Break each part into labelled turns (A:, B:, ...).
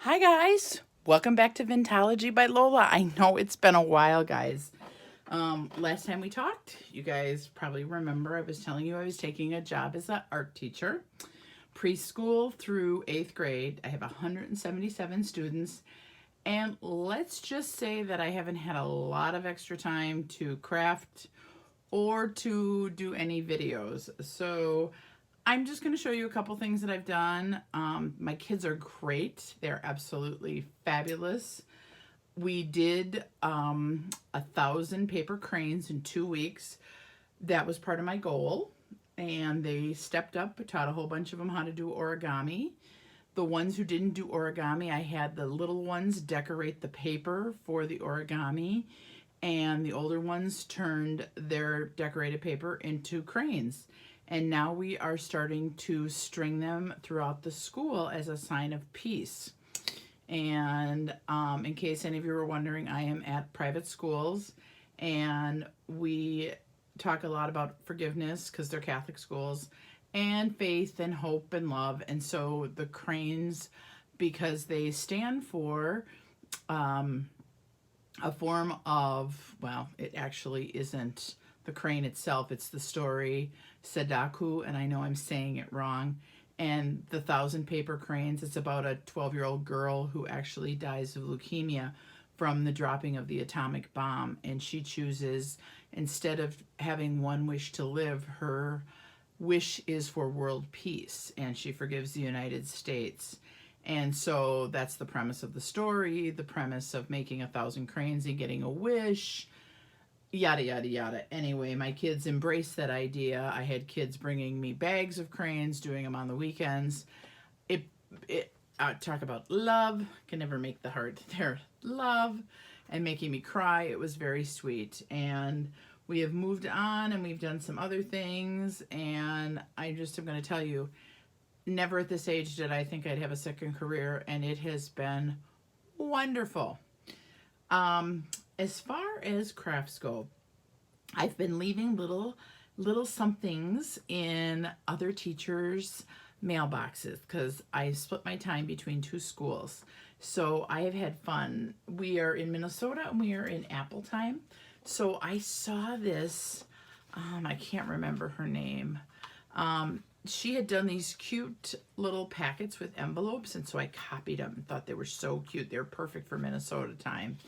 A: Hi guys, welcome back to Vintology by Lola. I know it's been a while, guys. Last time we talked, you guys probably remember I was telling you I was taking a job as an art teacher, preschool through 8th grade. I have 177 students, and let's just say that I haven't had a lot of extra time to craft or to do any videos. So I'm just going to show you a couple things that I've done. My kids are great. They're absolutely fabulous. We did 1,000 paper cranes in 2 weeks. That was part of my goal. And they stepped up, taught a whole bunch of them how to do origami. The ones who didn't do origami, I had the little ones decorate the paper for the origami, and the older ones turned their decorated paper into cranes. And now we are starting to string them throughout the school as a sign of peace. And in case any of you were wondering, I am at private schools, and we talk a lot about forgiveness because they're Catholic schools, and faith and hope and love. And so the cranes, because they stand for a form of, well, it actually isn't the crane itself, it's the story Sadaku, and I know I'm saying it wrong. And the 1,000 paper cranes, it's about a 12-year-old girl who actually dies of leukemia from the dropping of the atomic bomb. And she chooses, instead of having one wish to live, her wish is for world peace, and she forgives the United States. And so that's the premise of the story, the premise of making 1,000 cranes and getting a wish, yada, yada, yada. Anyway, my kids embraced that idea. I had kids bringing me bags of cranes, doing them on the weekends. Talk about love, can never make the heart there. Love, and making me cry. It was very sweet. And we have moved on, and we've done some other things. And I just am going to tell you, never at this age did I think I'd have a second career, and it has been wonderful. As far as crafts go, I've been leaving little somethings in other teachers' mailboxes because I split my time between two schools. So I have had fun. We are in Minnesota and we are in Apple time. So I saw this, I can't remember her name. She had done these cute little packets with envelopes, and so I copied them and thought they were so cute. They were perfect for Minnesota time.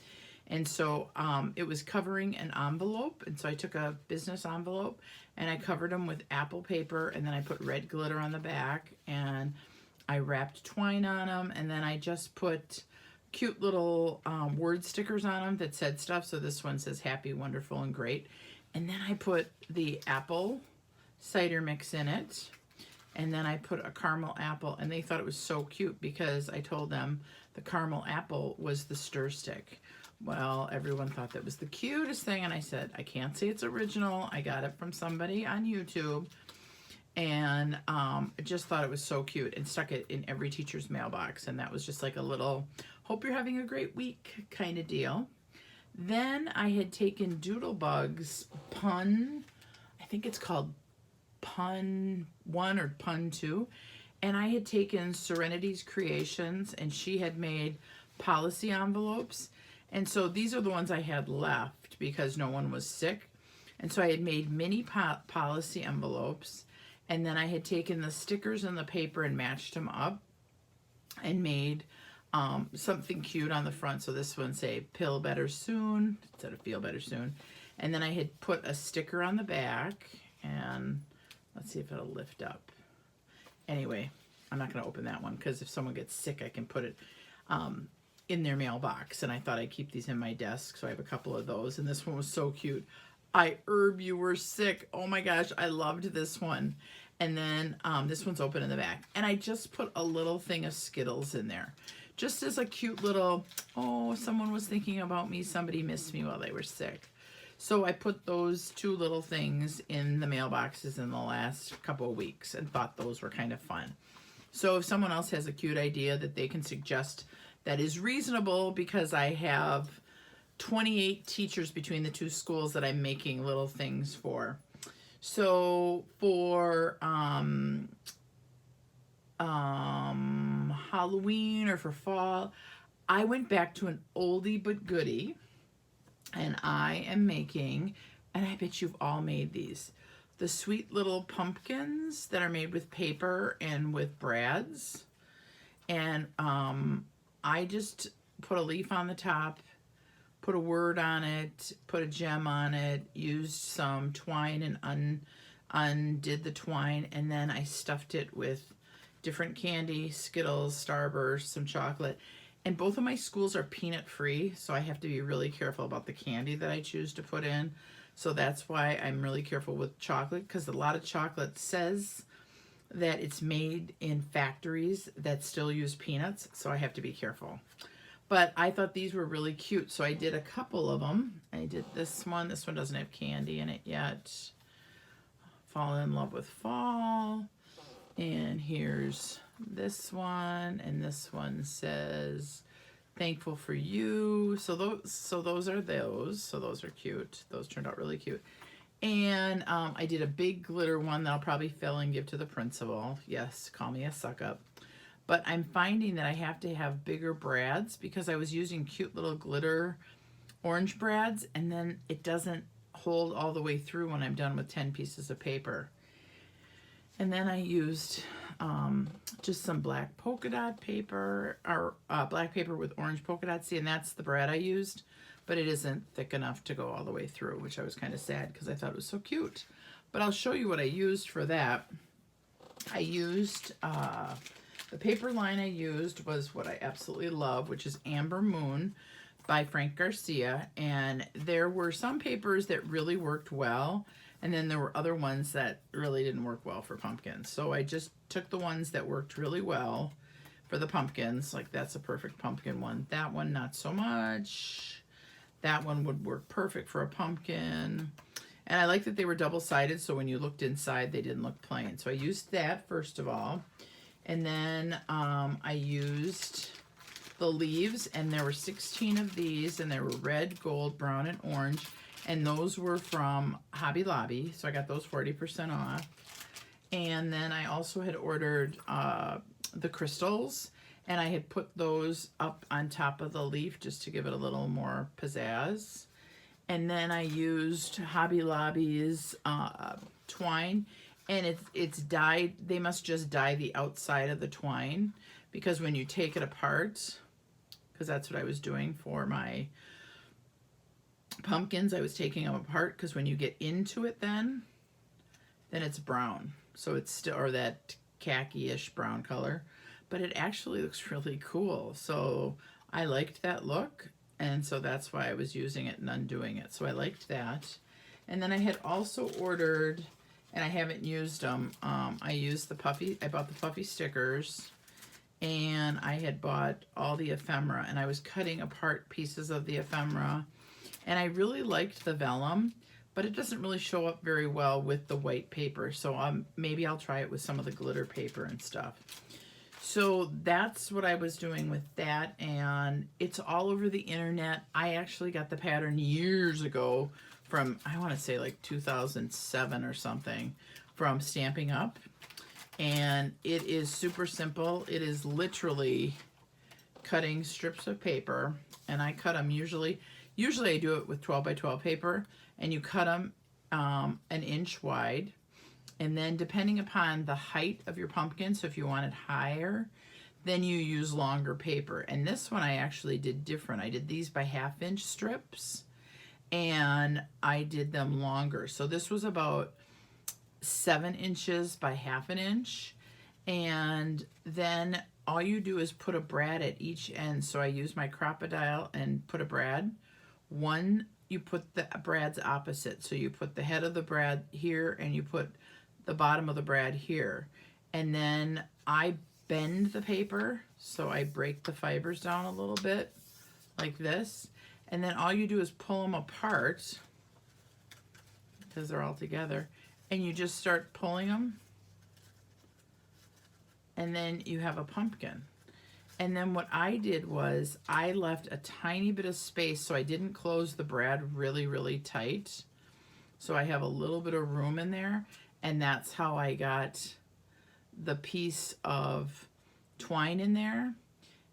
A: And so it was covering an envelope, and so I took a business envelope and I covered them with apple paper, and then I put red glitter on the back, and I wrapped twine on them, and then I just put cute little word stickers on them that said stuff. So this one says happy, wonderful, and great. And then I put the apple cider mix in it, and then I put a caramel apple, and they thought it was so cute because I told them the caramel apple was the stir stick. Well, everyone thought that was the cutest thing, and I said, I can't say it's original. I got it from somebody on YouTube, and I just thought it was so cute and stuck it in every teacher's mailbox, and that was just like a little, hope you're having a great week kind of deal. Then I had taken Doodlebug's pun, I think it's called Pun 1 or Pun 2, and I had taken Serenity's Creations, and she had made policy envelopes. And so these are the ones I had left because no one was sick. And so I had made mini policy envelopes, and then I had taken the stickers and the paper and matched them up and made something cute on the front. So this one say pill better soon instead of feel better soon. And then I had put a sticker on the back, and let's see if it'll lift up. Anyway, I'm not going to open that one because if someone gets sick, I can put it in their mailbox. And I thought I'd keep these in my desk, so I have a couple of those. And this one was so cute. I herb you were sick. Oh my gosh, I loved this one. And then this one's open in the back. And I just put a little thing of Skittles in there, just as a cute little, oh, someone was thinking about me. Somebody missed me while they were sick. So I put those two little things in the mailboxes in the last couple of weeks and thought those were kind of fun. So if someone else has a cute idea that they can suggest that is reasonable, because I have 28 teachers between the two schools that I'm making little things for. So for Halloween or for fall, I went back to an oldie but goodie, and I am making, and I bet you've all made these, the sweet little pumpkins that are made with paper and with brads. And I just put a leaf on the top, put a word on it, put a gem on it, used some twine and undid the twine, and then I stuffed it with different candy, Skittles, Starburst, some chocolate. And both of my schools are peanut free, so I have to be really careful about the candy that I choose to put in. So that's why I'm really careful with chocolate, because a lot of chocolate says that it's made in factories that still use peanuts, so I have to be careful. But I thought these were really cute, so I did a couple of them. I did this one. This one doesn't have candy in it yet. Fall in love with fall. And here's this one, and this one says thankful for you. So those are those. So those are cute. Those turned out really cute. And I did a big glitter one that I'll probably fill and give to the principal. Yes, call me a suck up. But I'm finding that I have to have bigger brads because I was using cute little glitter orange brads, and then it doesn't hold all the way through when I'm done with 10 pieces of paper. And then I used just some black polka dot paper, or black paper with orange polka dots. See, and that's the brad I used, but it isn't thick enough to go all the way through, which I was kind of sad because I thought it was so cute. But I'll show you what I used for that. I used, the paper line I used was what I absolutely love, which is Amber Moon by Frank Garcia. And there were some papers that really worked well, and then there were other ones that really didn't work well for pumpkins. So I just took the ones that worked really well for the pumpkins. Like that's a perfect pumpkin one. That one, not so much. That one would work perfect for a pumpkin. And I like that they were double-sided, so when you looked inside, they didn't look plain. So I used that first of all. And then I used the leaves, and there were 16 of these, and they were red, gold, brown, and orange. And those were from Hobby Lobby, so I got those 40% off. And then I also had ordered the crystals, and I had put those up on top of the leaf just to give it a little more pizzazz. And then I used Hobby Lobby's twine, and it's dyed. They must just dye the outside of the twine, because when you take it apart, because that's what I was doing for my pumpkins, I was taking them apart, because when you get into it then it's brown. So it's still, or that khaki-ish brown color, but it actually looks really cool. So I liked that look, and so that's why I was using it and undoing it. So I liked that. And then I had also ordered, and I haven't used them, I bought the puffy stickers, and I had bought all the ephemera, and I was cutting apart pieces of the ephemera, and I really liked the vellum, but it doesn't really show up very well with the white paper, so maybe I'll try it with some of the glitter paper and stuff. So that's what I was doing with that, and it's all over the internet. I actually got the pattern years ago from, I want to say like 2007 or something, from Stamping Up. And it is super simple. It is literally cutting strips of paper, and I cut them usually I do it with 12 by 12 paper, and you cut them an inch wide. And then depending upon the height of your pumpkin, so if you want it higher, then you use longer paper. And this one I actually did different. I did these by 1/2 inch strips, and I did them longer. So this was about 7 inches by 1/2 inch. And then all you do is put a brad at each end. So I use my crocodile and put a brad. One, you put the brads opposite. So you put the head of the brad here, and you put the bottom of the brad here. And then I bend the paper, so I break the fibers down a little bit like this. And then all you do is pull them apart, because they're all together, and you just start pulling them, and then you have a pumpkin. And then what I did was I left a tiny bit of space, so I didn't close the brad really, really tight. So I have a little bit of room in there, and that's how I got the piece of twine in there.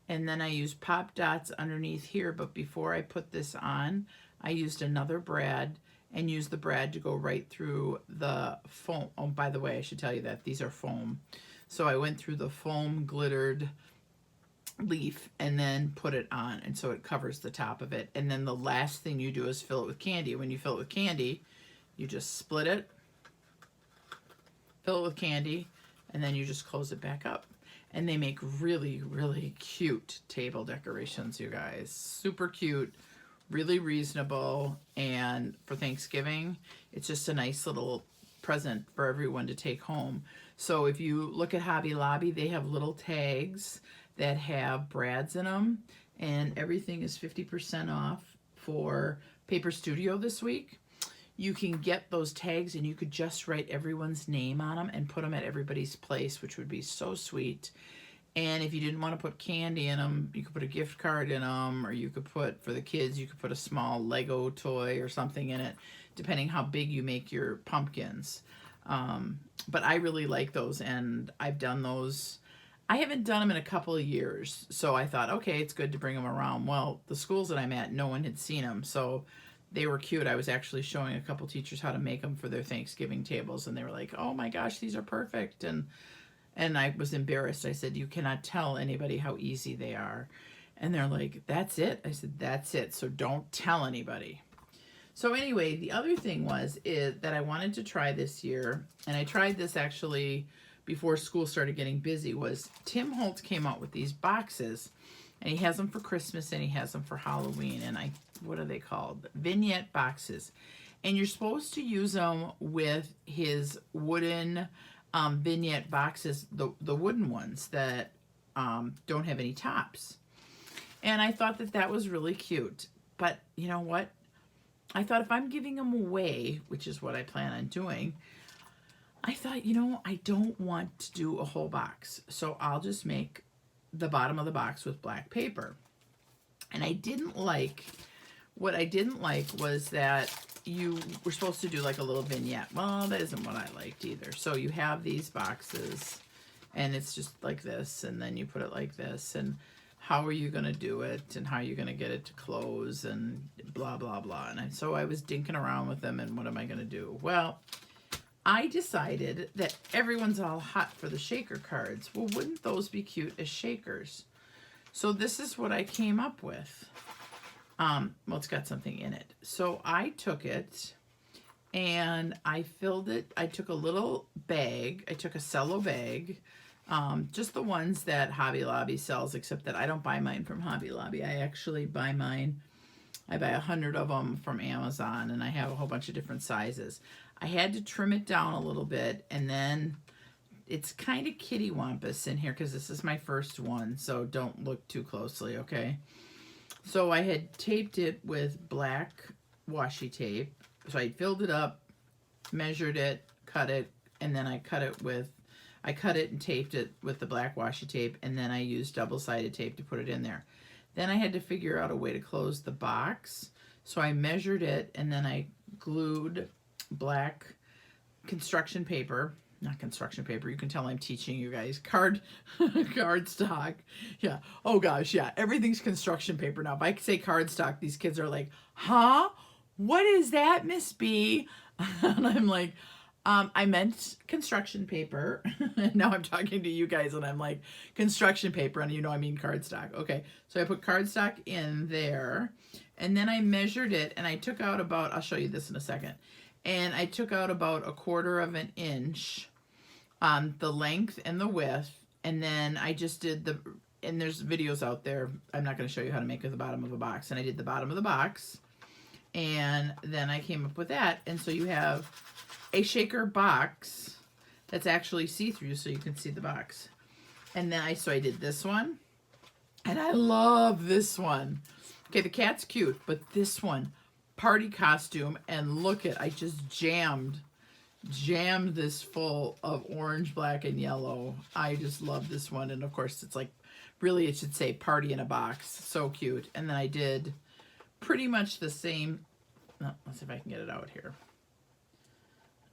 A: And then I used pop dots underneath here, but before I put this on, I used another brad and used the brad to go right through the foam. Oh, by the way, I should tell you that these are foam. So I went through the foam glittered leaf and then put it on, and so it covers the top of it. And then the last thing you do is fill it with candy. When you fill it with candy, you just split it, fill it with candy, and then you just close it back up. And they make really, really cute table decorations, you guys. Super cute, really reasonable, and for Thanksgiving, it's just a nice little present for everyone to take home. So if you look at Hobby Lobby, they have little tags that have brads in them, and everything is 50% off for Paper Studio this week. You can get those tags and you could just write everyone's name on them and put them at everybody's place, which would be so sweet. And if you didn't want to put candy in them, you could put a gift card in them, or you could put, for the kids, you could put a small Lego toy or something in it, depending how big you make your pumpkins. But I really like those, and I've done those. I haven't done them in a couple of years, so I thought, okay, it's good to bring them around. Well, the schools that I'm at, no one had seen them, so they were cute. I was actually showing a couple teachers how to make them for their Thanksgiving tables, and they were like, oh my gosh, these are perfect. And I was embarrassed. I said, you cannot tell anybody how easy they are. And they're like, that's it? I said, that's it, so don't tell anybody. So anyway, the other thing is that I wanted to try this year, and I tried this actually before school started getting busy, was Tim Holtz came out with these boxes, and he has them for Christmas and he has them for Halloween, and what are they called? Vignette boxes. And you're supposed to use them with his wooden vignette boxes, the wooden ones that don't have any tops. And I thought that was really cute. But you know what? I thought if I'm giving them away, which is what I plan on doing, I thought, you know, I don't want to do a whole box. So I'll just make the bottom of the box with black paper. And what I didn't like was that you were supposed to do like a little vignette. Well, that isn't what I liked either. So you have these boxes and it's just like this, and then you put it like this, and how are you going to do it, and how are you going to get it to close, and blah, blah, blah. And so I was dinking around with them, and what am I going to do? Well, I decided that everyone's all hot for the shaker cards. Well, wouldn't those be cute as shakers? So this is what I came up with. Well, it's got something in it. So I took it and I filled it. I took a little bag. I took a cello bag, just the ones that Hobby Lobby sells, except that I don't buy mine from Hobby Lobby. I actually buy mine. I buy 100 of them from Amazon, and I have a whole bunch of different sizes. I had to trim it down a little bit, and then it's kind of kittywampus in here because this is my first one, so don't look too closely, okay? So I had taped it with black washi tape. So I filled it up, measured it, cut it, and then I cut it and taped it with the black washi tape, and then I used double-sided tape to put it in there. Then I had to figure out a way to close the box. So I measured it, and then I glued black construction paper, not construction paper, you can tell I'm teaching you guys, cardstock. Yeah, oh gosh, yeah, everything's construction paper now. If I say cardstock, these kids are like, huh? What is that, Miss B? And I'm like, I meant construction paper. And now I'm talking to you guys and I'm like, construction paper, and you know I mean cardstock. Okay, so I put cardstock in there, and then I measured it, and I took out about, I'll show you this in a second, and I took out about 1/4 of an inch, the length and the width, and then I just did and there's videos out there, I'm not going to show you how to make the bottom of a box, and I did the bottom of the box, and then I came up with that, and so you have a shaker box that's actually see-through, so you can see the box. And then I did this one, and I love this one. Okay, the cat's cute, but this one, party costume, and look at, I just jammed this full of orange, black, and yellow. I just love this one, and of course it's like, really it should say party in a box. So cute. And then I did pretty much the same, let's see if I can get it out here.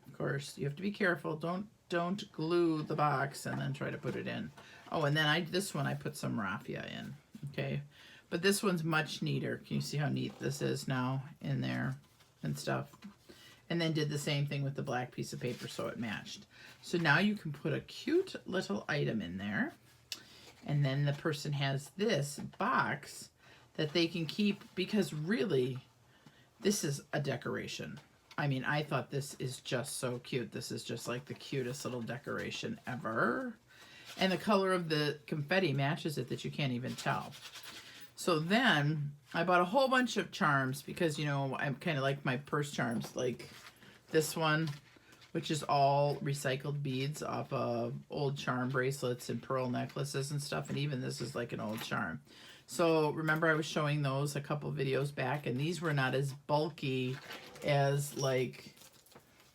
A: Of course, you have to be careful. Don't glue the box and then try to put it in. Oh, and then this one I put some raffia in, okay? But this one's much neater. Can you see how neat this is now in there and stuff? And then did the same thing with the black piece of paper so it matched. So now you can put a cute little item in there. And then the person has this box that they can keep, because really, this is a decoration. I mean, I thought this is just so cute. This is just like the cutest little decoration ever. And the color of the confetti matches it that you can't even tell. So then I bought a whole bunch of charms because, you know, I'm kind of like my purse charms, like this one, which is all recycled beads off of old charm bracelets and pearl necklaces and stuff. And even this is like an old charm. So remember I was showing those a couple videos back, and these were not as bulky as like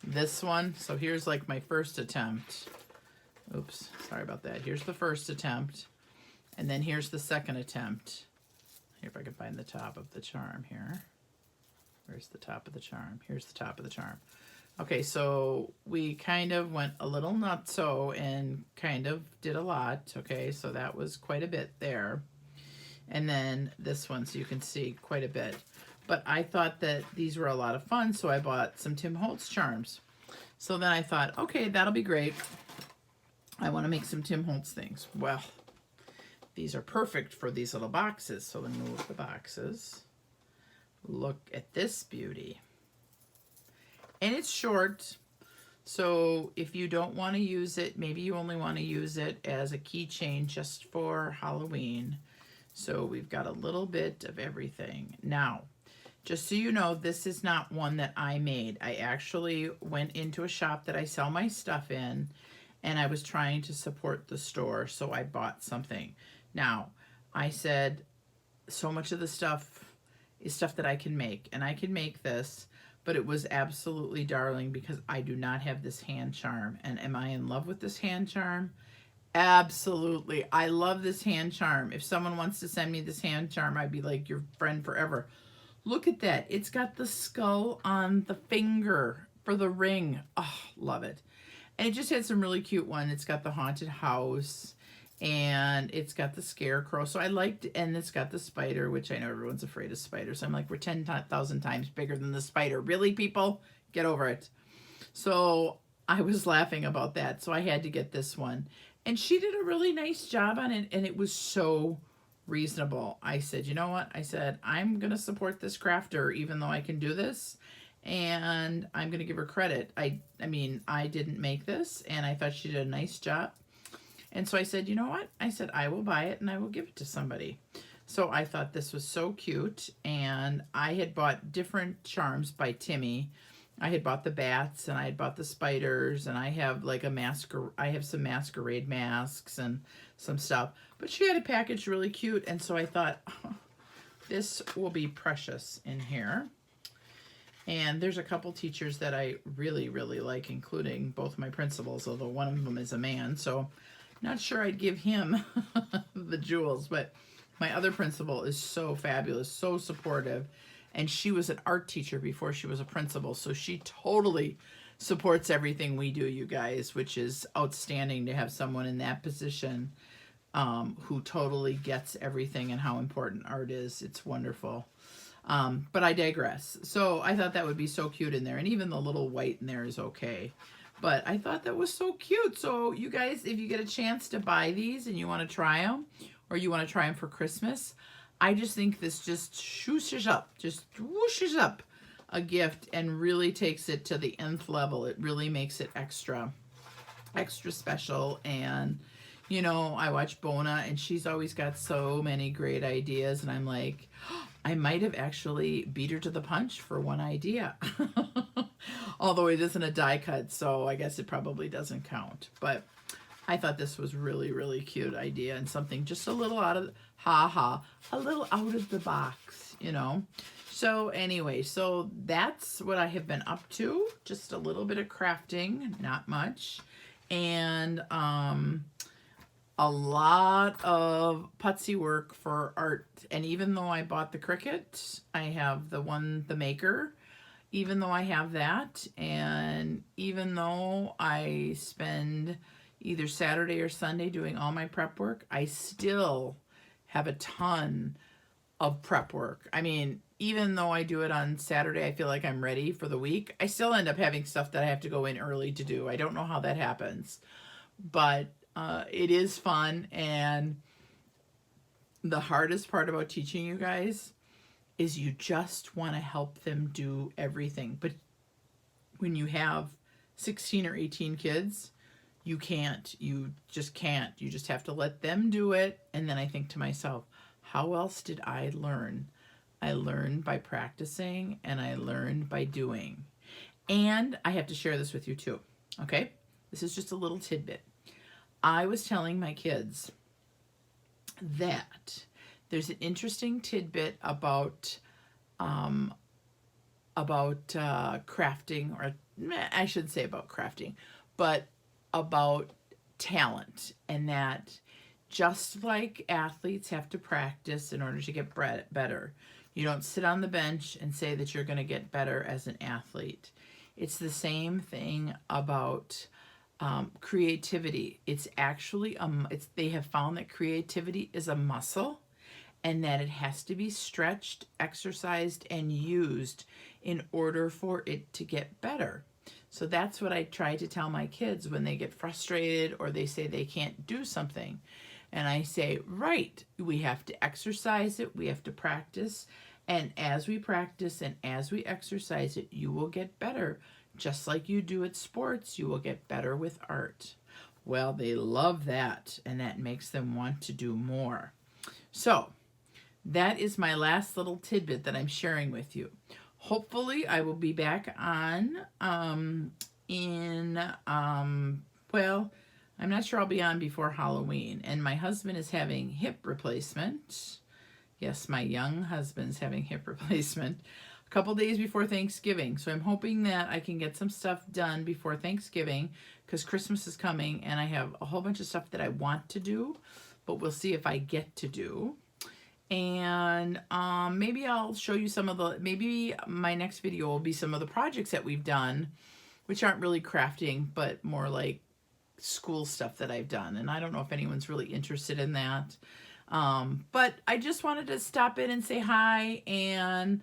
A: this one. So here's like my first attempt. Oops, sorry about that. Here's the first attempt. And then here's the second attempt. Here, if I can find the top of the charm here. Where's the top of the charm? Here's the top of the charm. Okay, so we kind of went a little nutso and kind of did a lot. Okay, so that was quite a bit there. And then this one, so you can see quite a bit. But I thought that these were a lot of fun, so I bought some Tim Holtz charms. So then I thought, okay, that'll be great. I want to make some Tim Holtz things. Well, these are perfect for these little boxes. So let me move the boxes. Look at this beauty. And it's short. So if you don't want to use it, maybe you only want to use it as a keychain just for Halloween. So we've got a little bit of everything. Now, just so you know, this is not one that I made. I actually went into a shop that I sell my stuff in, and I was trying to support the store, so I bought something. Now, I said so much of the stuff is stuff that I can make, and I can make this, but it was absolutely darling because I do not have this hand charm. And am I in love with this hand charm? Absolutely. I love this hand charm. If someone wants to send me this hand charm, I'd be like your friend forever. Look at that. It's got the skull on the finger for the ring. Oh, love it. And it just had some really cute one. It's got the haunted house, and it's got the scarecrow. So I liked, and it's got the spider, which I know everyone's afraid of spiders. I'm like, we're 10,000 times bigger than the spider. Really, people? Get over it. So I was laughing about that. So I had to get this one. And she did a really nice job on it, and it was so reasonable. I said, you know what? I said, I'm going to support this crafter even though I can do this. And I'm going to give her credit. I mean, I didn't make this, and I thought she did a nice job. And so I said, you know what? I said, I will buy it, and I will give it to somebody. So I thought this was so cute, and I had bought different charms by Timmy. I had bought the bats, and I had bought the spiders, and I have like I have some masquerade masks and some stuff. But she had a package really cute, and so I thought, oh, this will be precious in here. And there's a couple teachers that I really, really like, including both my principals, although one of them is a man, so not sure I'd give him the jewels. But my other principal is so fabulous, so supportive, and she was an art teacher before she was a principal, so she totally supports everything we do, you guys, which is outstanding to have someone in that position who totally gets everything and how important art is. It's wonderful. But I digress. So I thought that would be so cute in there. And even the little white in there is okay. But I thought that was so cute. So you guys, if you get a chance to buy these and you want to try them, or you want to try them for Christmas, I just think this just shooshes up, just whooshes up a gift and really takes it to the nth level. It really makes it extra special. And, you know, I watch Bona, and she's always got so many great ideas. And I'm like, I might have actually beat her to the punch for one idea. Although it isn't a die cut, so I guess it probably doesn't count. But I thought this was really, really cute idea, and something just a little out of, a little out of the box, you know. So anyway, so that's what I have been up to. Just a little bit of crafting, not much. And a lot of putsy work for art. And even though I bought the Cricut, I have the maker, even though I have that, and even though I spend, either Saturday or Sunday doing all my prep work, I still have a ton of prep work. I mean, even though I do it on Saturday, I feel like I'm ready for the week. I still end up having stuff that I have to go in early to do. I don't know how that happens, but it is fun. And the hardest part about teaching you guys is you just want to help them do everything. But when you have 16 or 18 kids, you can't. You just can't. You just have to let them do it. And then I think to myself, how else did I learn? I learned by practicing, and I learned by doing. And I have to share this with you too, okay? This is just a little tidbit. I was telling my kids that there's an interesting tidbit about crafting, or I shouldn't say about crafting, but about talent, and that just like athletes have to practice in order to get better, you don't sit on the bench and say that you're going to get better as an athlete. It's the same thing about creativity. It's actually they have found that creativity is a muscle, and that it has to be stretched, exercised, and used in order for it to get better. So that's what I try to tell my kids when they get frustrated or they say they can't do something. And I say, right, we have to exercise it, we have to practice, and as we practice and as we exercise it, you will get better. Just like you do at sports, you will get better with art. Well, they love that, and that makes them want to do more. So that is my last little tidbit that I'm sharing with you. Hopefully, I will be back on well, I'm not sure I'll be on before Halloween. And my husband is having hip replacement. Yes, my young husband's having hip replacement a couple days before Thanksgiving. So I'm hoping that I can get some stuff done before Thanksgiving, because Christmas is coming and I have a whole bunch of stuff that I want to do, but we'll see if I get to do. And maybe I'll show you some of the, maybe my next video will be some of the projects that we've done, which aren't really crafting, but more like school stuff that I've done. And I don't know if anyone's really interested in that. But I just wanted to stop in and say hi. And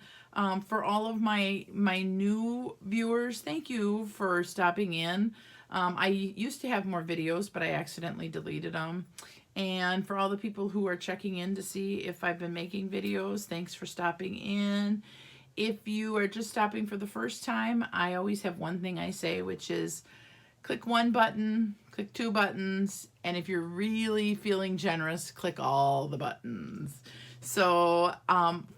A: for all of my new viewers, thank you for stopping in. I used to have more videos, but I accidentally deleted them. And for all the people who are checking in to see if I've been making videos, thanks for stopping in. If you are just stopping for the first time, I always have one thing I say, which is click one button, click two buttons, and if you're really feeling generous, click all the buttons. So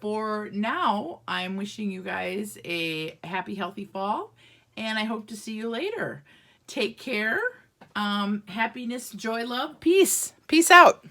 A: for now, I'm wishing you guys a happy, healthy fall, and I hope to see you later. Take care. Happiness, joy, love, peace. Peace out.